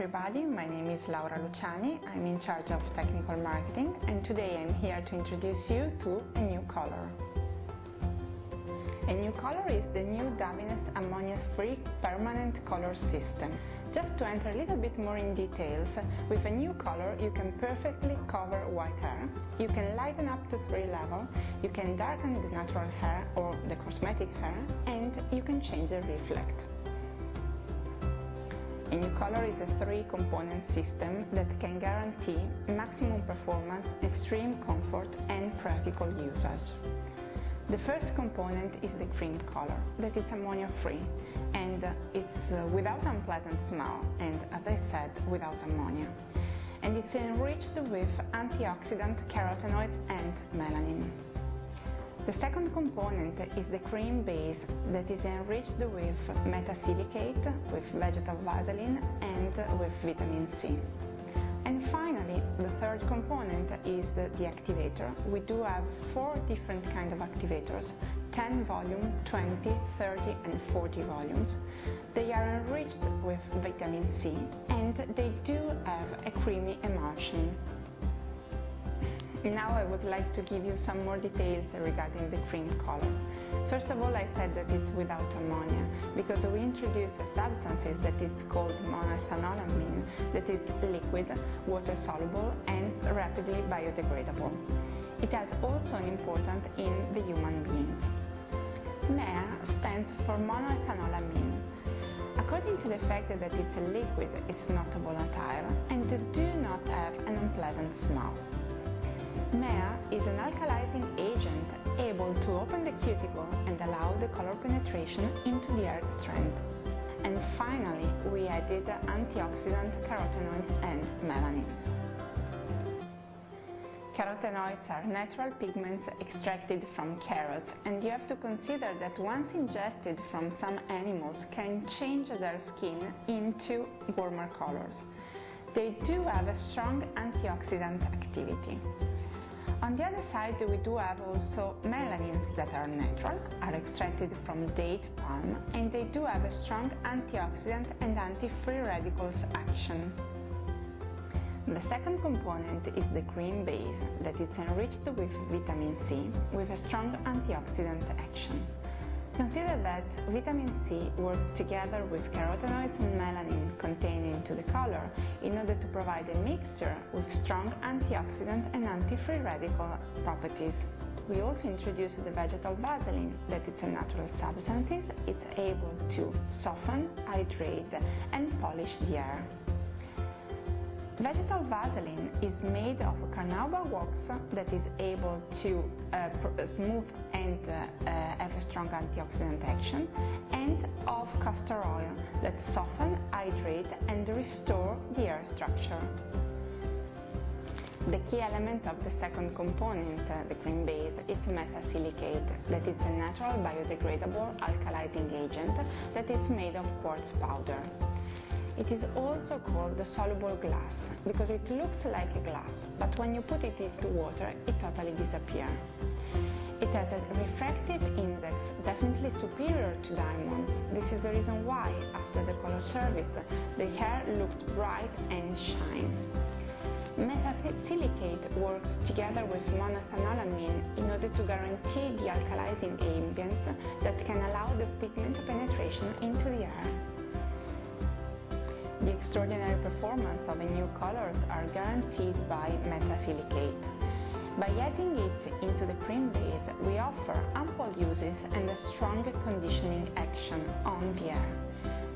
everybody, my name is Laura Luciani, I'm in charge of technical marketing and today I'm here to introduce you to a new color. A new color is the new Davines ammonia-free permanent color system. Just to enter a little bit more in details, with a new color you can perfectly cover white hair, you can lighten up to 3 levels, you can darken the natural hair or the cosmetic hair, and you can change the reflect. A new color is a 3-component system that can guarantee maximum performance, extreme comfort and practical usage. The first component is the cream color, that it's ammonia-free and it's without unpleasant smell and, as I said, without ammonia. And it's enriched with antioxidant, carotenoids and melanin. The second component is the cream base that is enriched with metasilicate, with vegetal vaseline and with vitamin C. And finally, the third component is the activator. We do have 4 different kinds of activators, 10 volume, 20, 30 and 40 volumes. They are enriched with vitamin C and they do have a creamy emulsion. Now I would like to give you some more details regarding the cream color. First of all, I said that it's without ammonia because we introduce substances that it's called monoethanolamine, that is liquid, water-soluble and rapidly biodegradable. It has also an importance in the human beings. MEA stands for monoethanolamine. According to the fact that it's a liquid, it's not volatile and do not have an unpleasant smell. MEA is an alkalizing agent able to open the cuticle and allow the color penetration into the hair strand. And finally, we added antioxidant, carotenoids and melanins. Carotenoids are natural pigments extracted from carrots, and you have to consider that once ingested from some animals can change their skin into warmer colors. They do have a strong antioxidant activity. On the other side, we do have also melanins that are natural, are extracted from date palm, and they do have a strong antioxidant and anti-free radicals action. The second component is the cream base, that is enriched with vitamin C, with a strong antioxidant action. Consider that vitamin C works together with carotenoids and melanin contained into the color in order to provide a mixture with strong antioxidant and anti-free radical properties. We also introduced the vegetal vaseline, that it's a natural substance, it's able to soften, hydrate and polish the hair. Vegetal vaseline is made of carnauba wax that is able to smooth and have a strong antioxidant action, and of castor oil that soften, hydrate and restore the hair structure. The key element of the second component, the cream base, it's metasilicate, that it's a natural biodegradable alkalizing agent that is made of quartz powder. It is also called the soluble glass because it looks like a glass, but when you put it into water, it totally disappears. It has a refractive index definitely superior to diamonds. This is the reason why, after the color service, the hair looks bright and shine. Metasilicate works together with monoethanolamine in order to guarantee the alkalizing ambience that can allow the pigment penetration into the hair. The extraordinary performance of the new colors are guaranteed by metasilicate. By adding it into the cream base, we offer ample uses and a strong conditioning action on the hair.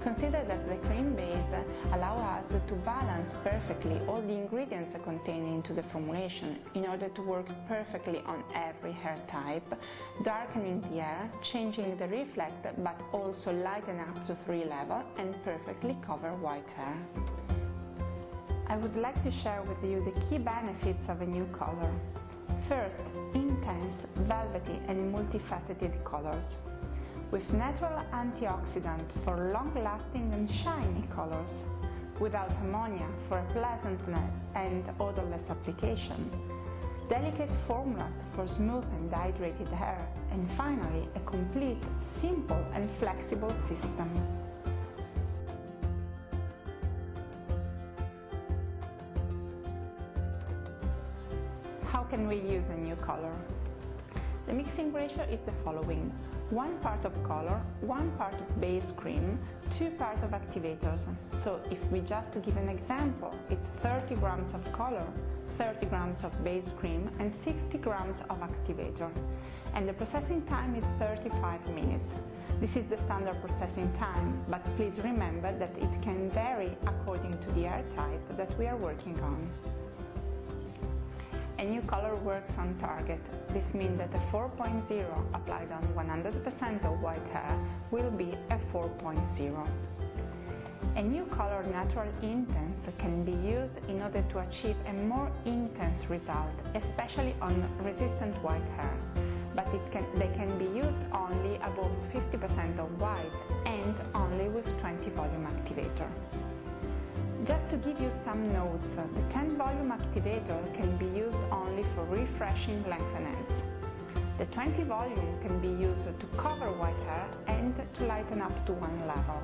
Consider that the cream base allows us to balance perfectly all the ingredients contained into the formulation in order to work perfectly on every hair type, darkening the hair, changing the reflect, but also lighten up to 3 levels and perfectly cover white hair. I would like to share with you the key benefits of a new color. First, intense, velvety and multifaceted colors. With natural antioxidant for long-lasting and shiny colors, without ammonia for a pleasant and odorless application, delicate formulas for smooth and hydrated hair, and finally a complete, simple and flexible system. How can we use a new color? The mixing ratio is the following: 1 part of color, 1 part of base cream, 2 parts of activators. So if we just give an example, it's 30 grams of color, 30 grams of base cream and 60 grams of activator. And the processing time is 35 minutes. This is the standard processing time, but please remember that it can vary according to the hair type that we are working on. A new color works on target. This means that a 4.0 applied on 100% of white hair will be a 4.0. A new color natural intense can be used in order to achieve a more intense result, especially on resistant white hair, but they can be used only above 50% of white and only with 20 volume activator. Just to give you some notes, the 10 volume activator can be used only for refreshing lengthen ends. The 20 volume can be used to cover white hair and to lighten up to 1 level.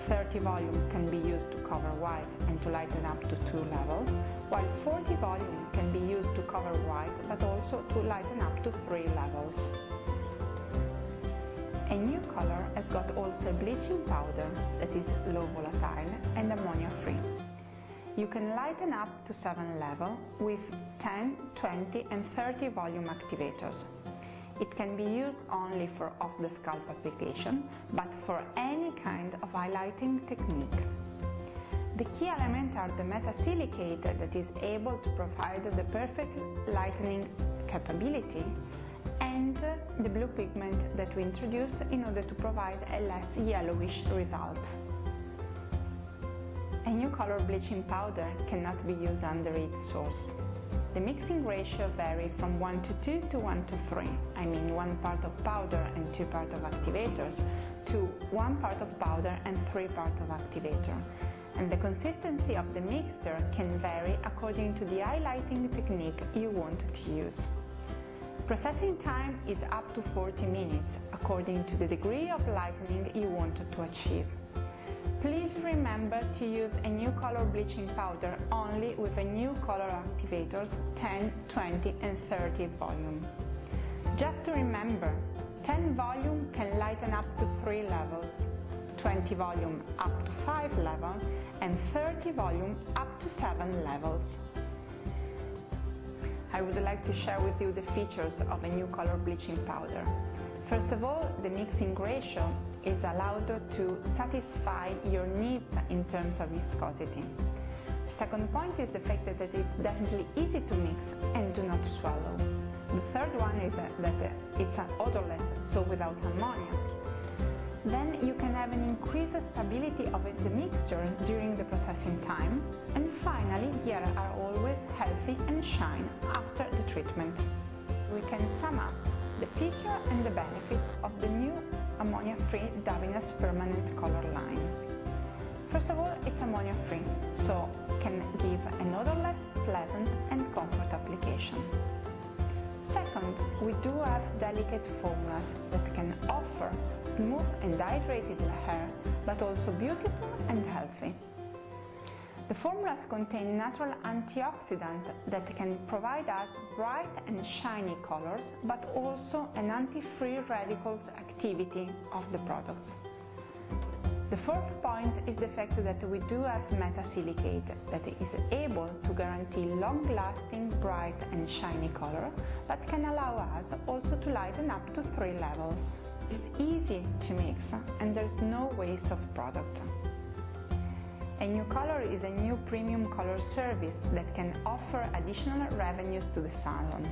30 volume can be used to cover white and to lighten up to 2 levels, while 40 volume can be used to cover white but also to lighten up to 3 levels. A new color has got also a bleaching powder that is low volatile and ammonia free. You can lighten up to 7 levels with 10, 20 and 30 volume activators. It can be used only for off-the-scalp application, but for any kind of highlighting technique. The key elements are the metasilicate that is able to provide the perfect lightening capability and the blue pigment that we introduce in order to provide a less yellowish result. A new color bleaching powder cannot be used under its source. The mixing ratio varies from 1 to 2 to 1 to 3, I mean 1 part of powder and 2 parts of activators, to 1 part of powder and 3 parts of activator. And the consistency of the mixture can vary according to the highlighting technique you want to use. Processing time is up to 40 minutes, according to the degree of lightening you want to achieve. Please remember to use a new color bleaching powder only with a new color activators 10, 20 and 30 volume. Just to remember, 10 volume can lighten up to 3 levels, 20 volume up to 5 levels and 30 volume up to 7 levels. I would like to share with you the features of a new color bleaching powder. First of all, the mixing ratio is allowed to satisfy your needs in terms of viscosity. The second point is the fact that it's definitely easy to mix and do not swallow. The third one is that it's odorless, so without ammonia. Then you can have an increased stability of the mixture during the processing time. And finally, the hair are always healthy and shine after the treatment. We can sum up the feature and the benefit of the new ammonia-free Davines permanent color line. First of all, it's ammonia-free, so can give an odorless, pleasant and comfort application. Second, we do have delicate formulas that can offer smooth and hydrated hair, but also beautiful and healthy. The formulas contain natural antioxidants that can provide us bright and shiny colors, but also an anti-free radicals activity of the products. The fourth point is the fact that we do have metasilicate that is able to guarantee long-lasting, bright and shiny color, but can allow us also to lighten up to 3 levels. It's easy to mix and there's no waste of product. A new color is a new premium color service that can offer additional revenues to the salon.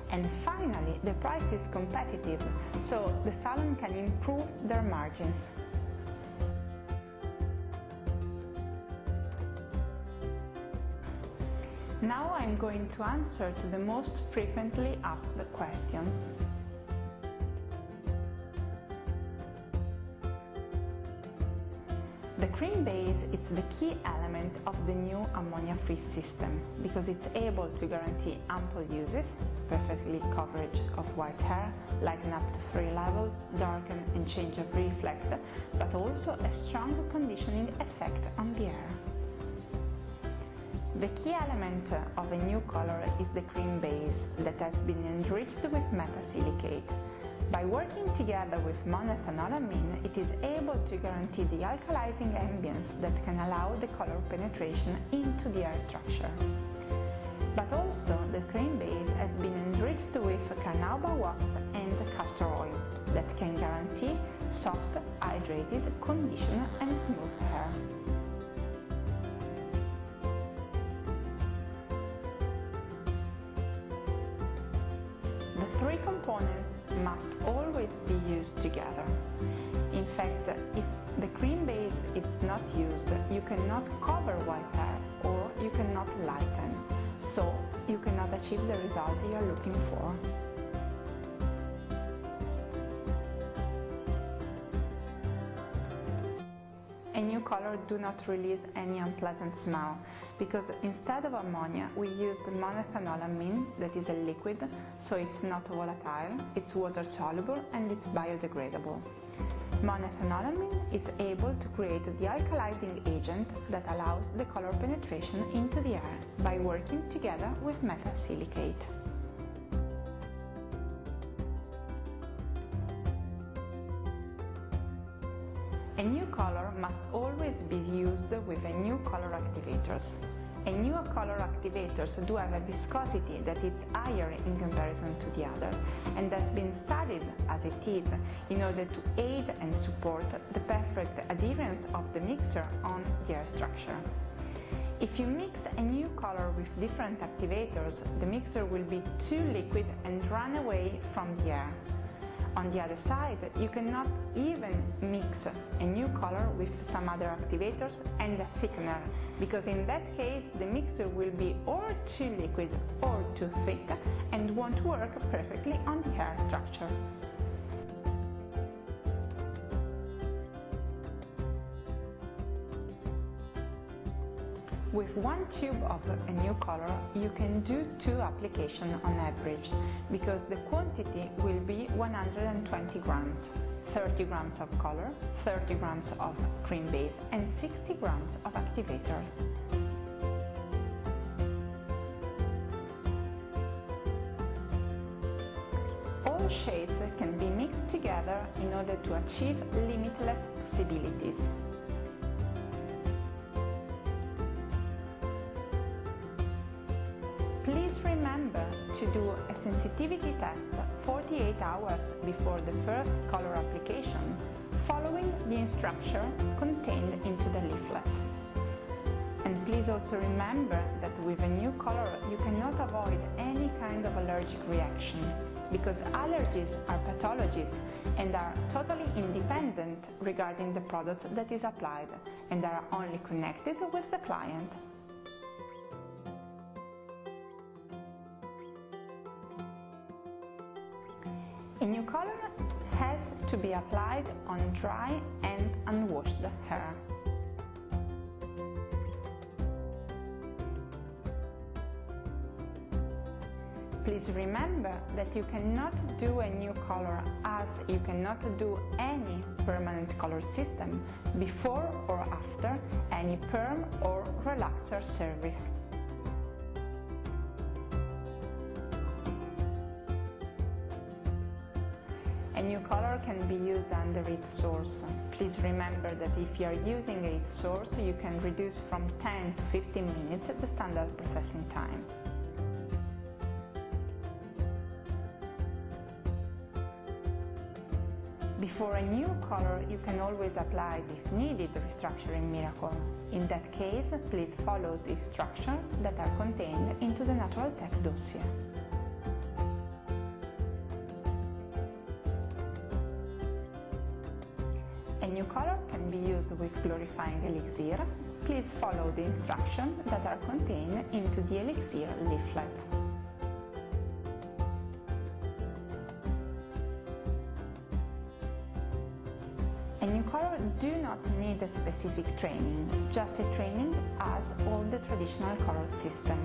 And finally, the price is competitive, so the salon can improve their margins. Now I'm going to answer to the most frequently asked questions. The cream base is the key element of the new ammonia-free system because it's able to guarantee ample uses, perfectly coverage of white hair, lighten up to 3 levels, darken and change of reflect, but also a strong conditioning effect on the hair. The key element of a new color is the cream base that has been enriched with metasilicate. By working together with monoethanolamine, it is able to guarantee the alkalizing ambience that can allow the color penetration into the air structure. But also, the cream base has been enriched with carnauba wax and castor oil that can guarantee soft, hydrated, conditioned and smooth hair. The three components must always be used together. In fact, if the cream base is not used, you cannot cover white hair or you cannot lighten, so you cannot achieve the result you are looking for. A new color do not release any unpleasant smell, because instead of ammonia we used monoethanolamine, that is a liquid, so it's not volatile, it's water soluble and it's biodegradable. Monoethanolamine is able to create the alkalizing agent that allows the color penetration into the air by working together with metasilicate. A new color must always be used with a new color activators. A new color activators do have a viscosity that is higher in comparison to the other and has been studied as it is in order to aid and support the perfect adherence of the mixer on the air structure. If you mix a new color with different activators, the mixer will be too liquid and run away from the air. On the other side, you cannot even mix a new color with some other activators and a thickener, because in that case the mixture will be or too liquid or too thick and won't work perfectly on the hair structure. With one tube of a new color, you can do 2 applications on average, because the quantity will be 120 grams, 30 grams of color, 30 grams of cream base and 60 grams of activator. All shades can be mixed together in order to achieve limitless possibilities. Please remember to do a sensitivity test 48 hours before the first color application, following the instruction contained into the leaflet. And please also remember that with a new color you cannot avoid any kind of allergic reaction, because allergies are pathologies and are totally independent regarding the product that is applied and are only connected with the client. A new color has to be applied on dry and unwashed hair. Please remember that you cannot do a new color as you cannot do any permanent color system before or after any perm or relaxer service. A new color can be used under its source. Please remember that if you are using its source, you can reduce from 10 to 15 minutes the standard processing time. Before a new color, you can always apply, if needed, the restructuring miracle. In that case, please follow the instructions that are contained into the Natural Tech dossier. A new color can be used with glorifying elixir. Please follow the instructions that are contained into the elixir leaflet. A new color do not need a specific training, just a training as all the traditional color system.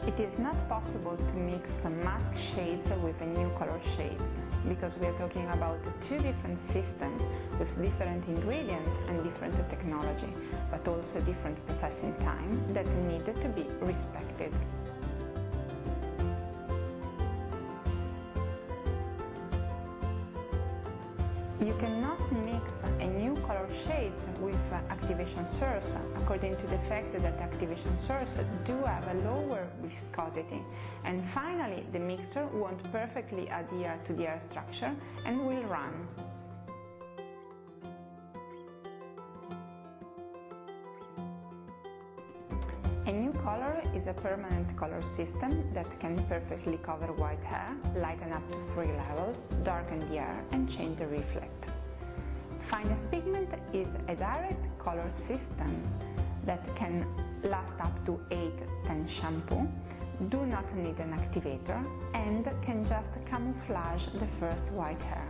It is not possible to mix mask shades with new color shades, because we are talking about two different systems with different ingredients and different technology, but also different processing time that need to be respected. You cannot mix a new color shades with activation source, according to the fact that activation source do have a lower viscosity. And finally, the mixture won't perfectly adhere to the air structure and will run. A new color is a permanent color system that can perfectly cover white hair, lighten up to 3 levels, darken the hair and change the reflect. Finest pigment is a direct color system that can last up to 8-10 shampoo, do not need an activator and can just camouflage the first white hair.